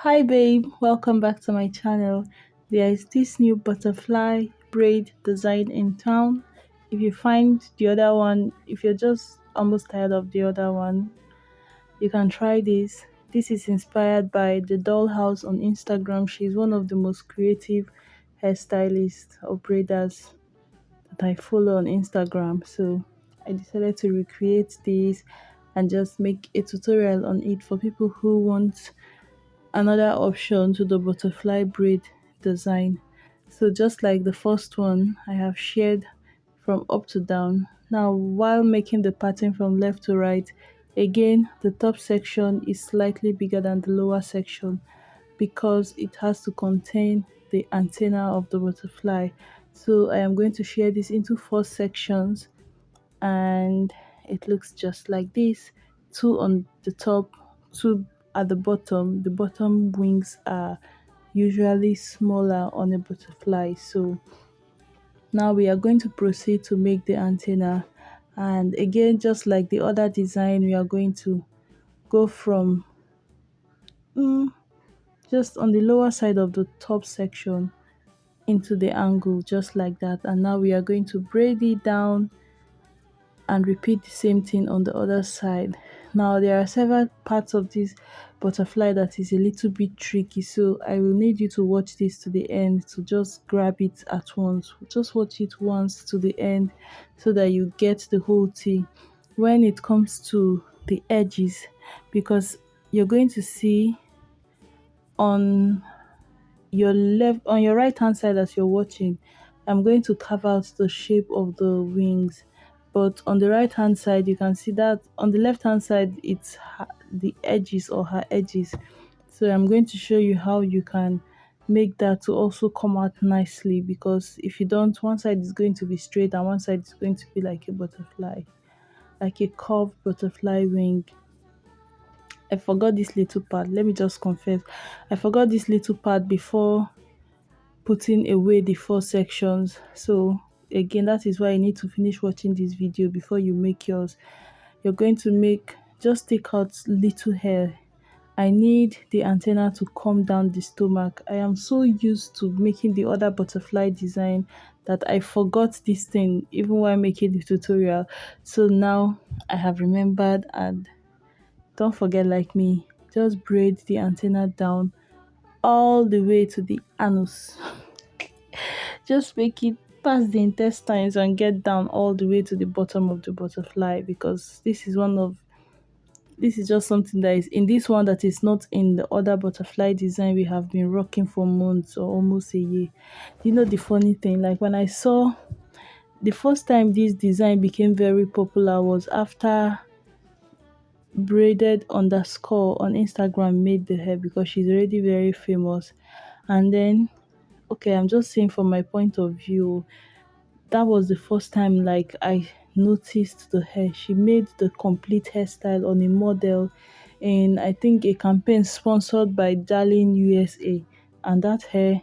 Hi babe, welcome back to my channel. There is this new butterfly braid design in town. If you find the other one, if you're just almost tired of the other one, you can try this. This is inspired by the dollhouse on Instagram. She's one of the most creative hairstylists or braiders that I follow on Instagram. So I decided to recreate this and just make a tutorial on it for people who want another option to the butterfly braid design. So just like the first one, I have shared from up to down. Now while making the pattern from left to right, again the top section is slightly bigger than the lower section because it has to contain the antenna of the butterfly. So I am going to share this into four sections, and it looks just like this: two on the top, two at the bottom. The bottom wings are usually smaller on a butterfly. So now we are going to proceed to make the antenna, and again, just like the other design, we are going to go from just on the lower side of the top section into the angle, just like that. And now we are going to braid it down and repeat the same thing on the other side. Now there are several parts of this butterfly that is a little bit tricky, so I will need you to watch this to the end to just grab it at once. Just watch it once to the end so that you get the whole thing. When it comes to the edges, because you're going to see on your right hand side as you're watching, I'm going to carve out the shape of the wings, but on the right hand side you can see that on the left hand side it's the edges or her edges. So I'm going to show you how you can make that to also come out nicely, because if you don't, one side is going to be straight and one side is going to be like a butterfly, like a curved butterfly wing. I forgot this little part. Let me just confess, I forgot this little part before putting away the four sections. So again, that is why you need to finish watching this video before you make yours. You're going to make, just take out little hair. I need the antenna to come down the stomach. I am so used to making the other butterfly design that I forgot this thing even while making the tutorial. So now I have remembered, and don't forget, like me, just braid the antenna down all the way to the anus. Just make it past the intestines and get down all the way to the bottom of the butterfly, because this is just something that is in this one that is not in the other butterfly design we have been rocking for months or almost a year. You know, the funny thing, like when I saw the first time this design became very popular was after braided underscore on Instagram made the hair, because she's already very famous. And then, okay, I'm just saying from my point of view, that was the first time like I noticed the hair. She made the complete hairstyle on a model in, I think, a campaign sponsored by Darling USA, and that hair,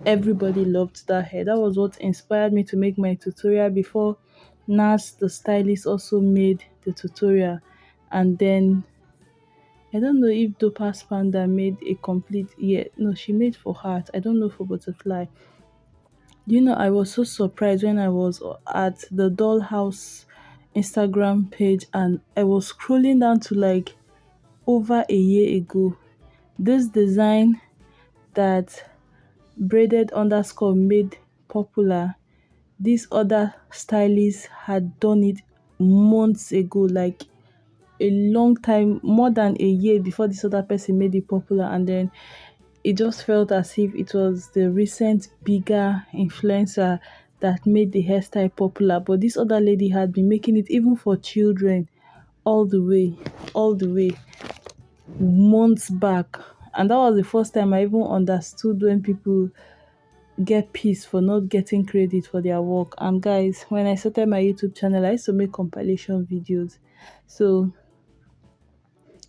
everybody loved that hair. That was what inspired me to make my tutorial before Nas the stylist also made the tutorial. And then I don't know if Dopa's Panda made a complete, yeah, no, she made for heart. I don't know for butterfly. You know, I was so surprised when I was at the dollhouse Instagram page and I was scrolling down to like over a year ago. This design that braided underscore made popular, this other stylist had done it months ago, like a long time, more than a year before this other person made it popular. And then it just felt as if it was the recent bigger influencer that made the hairstyle popular. But this other lady had been making it even for children all the way, months back. And that was the first time I even understood when people get pissed for not getting credit for their work. And guys, when I started my YouTube channel, I used to make compilation videos. So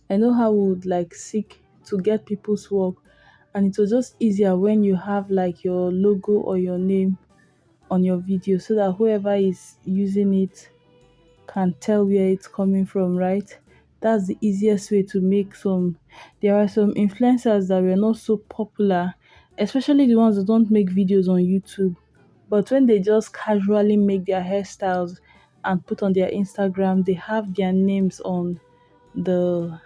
I know how we would like seek to get people's work, and it was just easier when you have like your logo or your name on your video, so that whoever is using it can tell where it's coming from, right? That's the easiest way to make some. There are some influencers that were not so popular, especially the ones that don't make videos on YouTube. But when they just casually make their hairstyles and put on their Instagram, they have their names on the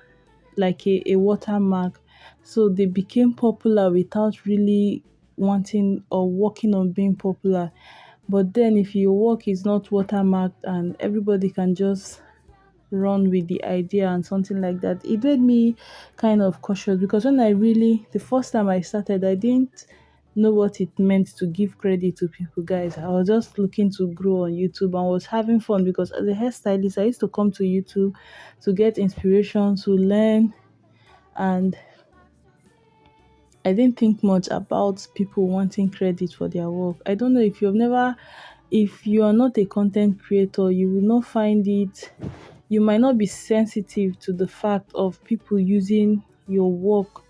like a watermark. So they became popular without really wanting or working on being popular. But then if your work is not watermarked and everybody can just run with the idea and something like that, it made me kind of cautious because when I really, the first time I started, I didn't know what it meant to give credit to people, guys. I was just looking to grow on YouTube and was having fun because as a hairstylist, I used to come to YouTube to get inspiration, to learn, and I didn't think much about people wanting credit for their work. I don't know if you've never, if you are not a content creator, you will not find it, you might not be sensitive to the fact of people using your work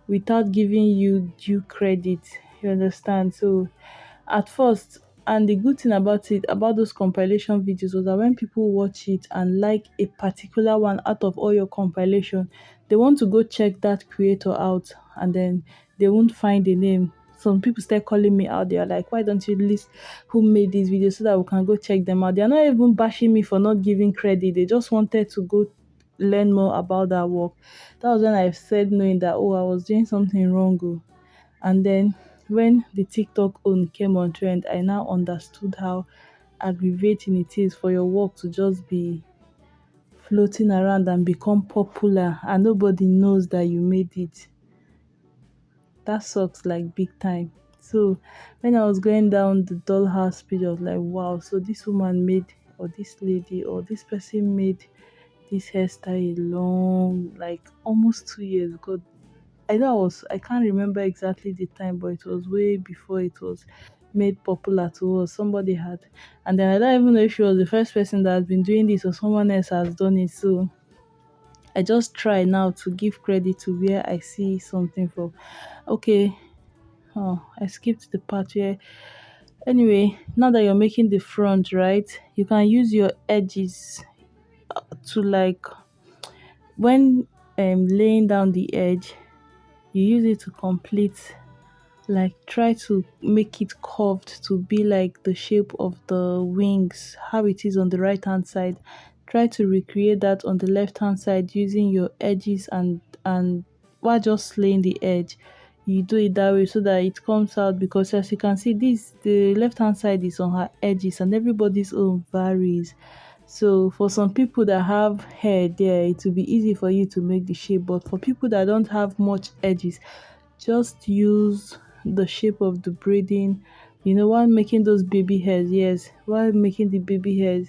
without giving you due credit. You understand? So at first, and the good thing about it, about those compilation videos, was that when people watch it and like a particular one out of all your compilation, they want to go check that creator out, and then they won't find the name. Some people start calling me out. They are like, why don't you list who made these videos so that we can go check them out? They're not even bashing me for not giving credit. They just wanted to go learn more about that work. That was when I said knowing that, oh, I was doing something wrong. Oh. And then when the TikTok own came on trend, I now understood how aggravating it is for your work to just be floating around and become popular and nobody knows that you made it. That sucks like big time. So when I was going down the dollhouse page, I was like, wow, so this woman made, or this lady, or this person made this hairstyle long, like almost 2 years ago. I can't remember exactly the time, but it was way before it was made popular to us. Somebody had, and then I don't even know if she was the first person that has been doing this or someone else has done it. So I just try now to give credit to where I see something from. Okay, oh, I skipped the part where. Anyway, now that you're making the front, right, you can use your edges to like when laying down the edge, you use it to complete, like try to make it curved to be like the shape of the wings, how it is on the right hand side. Try to recreate that on the left hand side using your edges, and while just laying the edge, you do it that way so that it comes out, because as you can see, this the left hand side is on her edges and everybody's own varies. So for some people that have hair there, it will be easy for you to make the shape, but for people that don't have much edges, just use the shape of the braiding, while making those baby hairs. Yes, while making the baby hairs,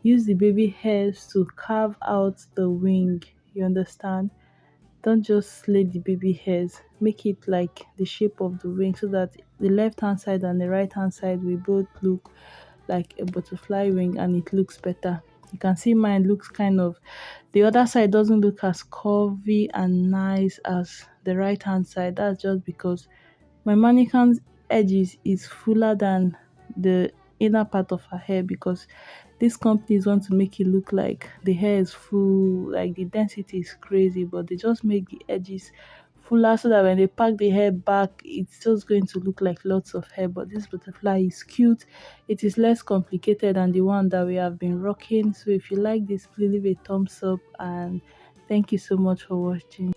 use the baby hairs to carve out the wing. You understand? Don't just slay the baby hairs, make it like the shape of the wing so that the left hand side and the right hand side will both look like a butterfly wing and it looks better. You can see mine looks kind of, the other side doesn't look as curvy and nice as the right hand side. That's just because my mannequin's edges is fuller than the inner part of her hair, because these companies want to make it look like the hair is full, like the density is crazy, but they just make the edges fuller so that when they pack the hair back, it's just going to look like lots of hair. But this butterfly is cute. It is less complicated than the one that we have been rocking. So if you like this, please leave a thumbs up, and thank you so much for watching.